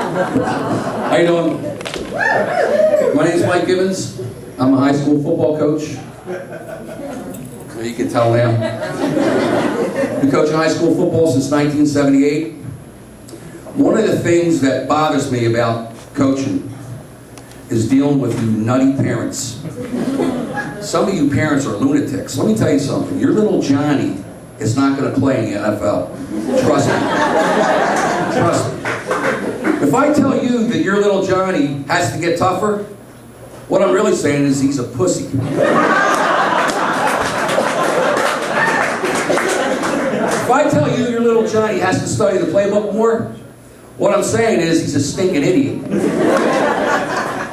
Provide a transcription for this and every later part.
How you doing? My name is Mike Gibbons. I'm a high school football coach. You can tell now. Been coaching high school football since 1978. One of the things that bothers me about coaching is dealing with you nutty parents. Some of you parents are lunatics. Let me tell you something. Your little Johnny is not going to play in the NFL. Trust me. Trust me. If I tell you that your little Johnny has to get tougher, what I'm really saying is he's a pussy. If I tell you your little Johnny has to study the playbook more, what I'm saying is he's a stinking idiot.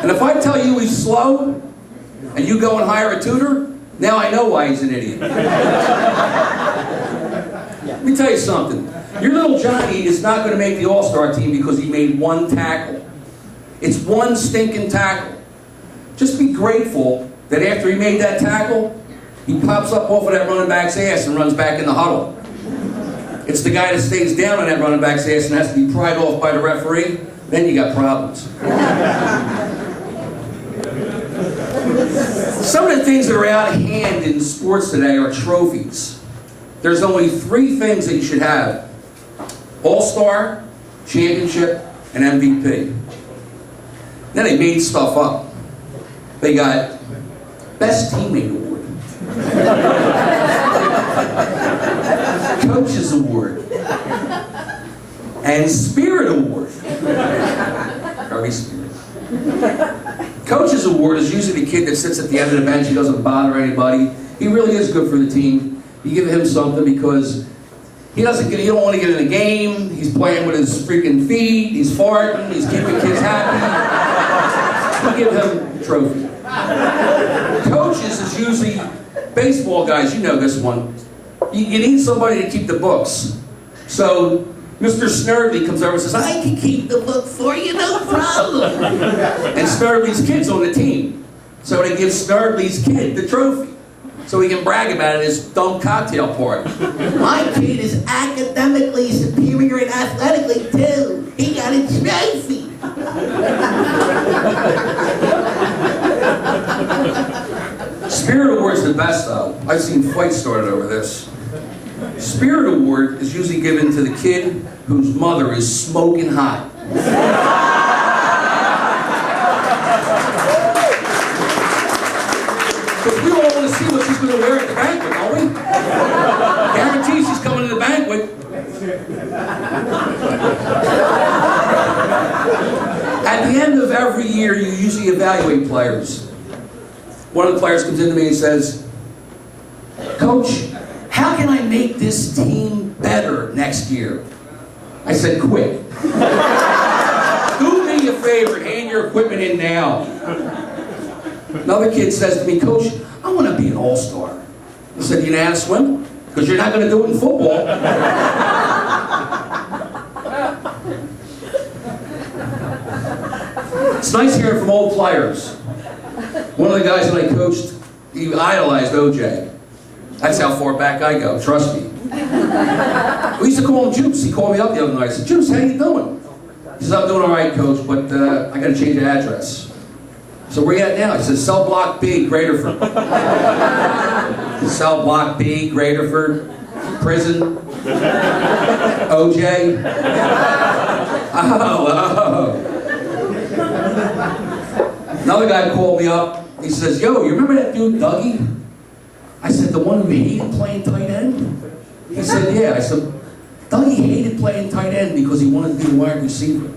And if I tell you he's slow, and you go and hire a tutor, now I know why he's an idiot. Let me tell you something. Your little Johnny is not going to make the All-Star team because he made one tackle. It's one stinking tackle. Just be grateful that after he made that tackle, he pops up off of that running back's ass and runs back in the huddle. It's the guy that stays down on that running back's ass and has to be pried off by the referee, then you got problems. Some of the things that are out of hand in sports today are trophies. There's only 3 things that you should have: All-Star, Championship, and MVP. Then they made stuff up. They got Best Teammate Award, Coaches Award, and Spirit Award. Very spirit. Coaches Award is usually the kid that sits at the end of the bench. He doesn't bother anybody. He really is good for the team. You give him something because he don't want to get in the game. He's playing with his freaking feet. He's farting. He's keeping kids happy. You give him a trophy. Coaches is usually baseball guys. You know this one. You need somebody to keep the books. So Mr. Snurdly comes over and says, "I can keep the book for you, no problem." And Snurdly's kid's on the team. So they give Snurdly's kid the trophy, so he can brag about it at his dumb cocktail party. "My kid is academically superior and athletically too. He got a trophy." Spirit Award's the best though. I've seen fights started over this. Spirit Award is usually given to the kid whose mother is smoking hot. Because we all want to see what she's going to wear at the banquet, don't we? Guarantee she's coming to the banquet. At the end of every year, you usually evaluate players. One of the players comes in to me and says, "Coach, how can I make this team better next year?" I said, "Quit. Do me a favor, hand your equipment in now." Another kid says to me, "Coach, I want to be an all-star." I said, "You know how to swim? Because you're not going to do it in football." It's nice hearing from old players. One of the guys that I coached, he idolized OJ. That's how far back I go, trust me. We used to call him Juice. He called me up the other night. I said, "Juice, how you doing?" He says, "I'm doing all right, Coach, but I got to change the address." So where you at now? He says, "Cell Block B, Graterford." Cell Block B, Graterford, prison, OJ. Oh. Another guy called me up. He says, "Yo, you remember that dude, Dougie?" I said, "The one who hated playing tight end?" He said, "Yeah." I said, "Dougie hated playing tight end because he wanted to be a wide receiver."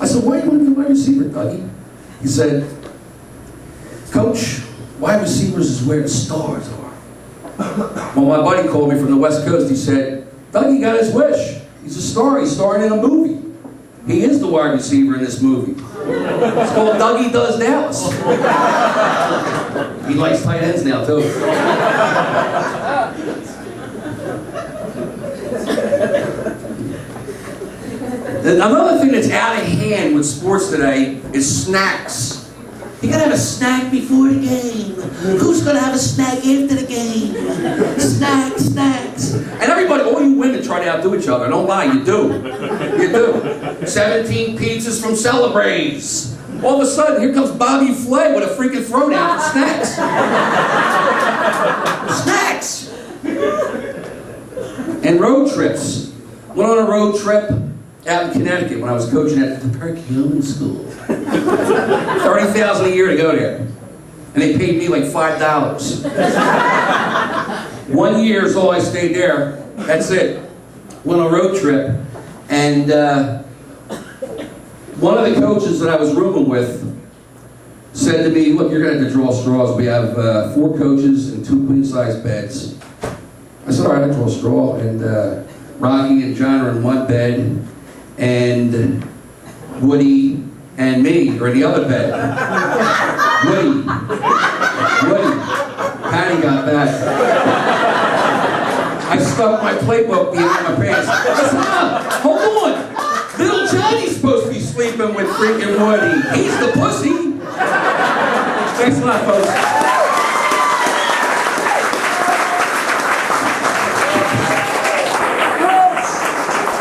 I said, "Why do you want to be a wide receiver, Dougie?" He said, "Coach, wide receivers is where the stars are." Well, my buddy called me from the West Coast. He said, "Dougie got his wish. He's a star. He's starring in a movie. He is the wide receiver in this movie. It's called Dougie Does Dallas." He likes tight ends now, too. Another thing that's out of hand with sports today is snacks. You gotta have a snack before the game. Who's gonna have a snack after the game? Snacks. And everybody, all you women try to outdo each other. Don't lie, you do. You do. 17 pizzas from Celebrates. All of a sudden, here comes Bobby Flay with a freaking throwdown for snacks. Snacks! And road trips. Went on a road trip out in Connecticut when I was coaching at the Perkiomen School. $30,000 a year to go there. And they paid me like $5. 1 year is all I stayed there. That's it. Went on a road trip. And one of the coaches that I was rooming with said to me, look, you're going to have to draw straws. We have 4 coaches and 2 queen-size beds. I said, all right, I'll draw a straw. And Rocky and John are in one bed. And Woody and me are in the other bed. Woody. Patty got that. I stuck my playbook behind my pants. I said, hold on. Little Johnny's supposed to be sleeping with freaking Woody. He's the pussy. Thanks a lot, folks.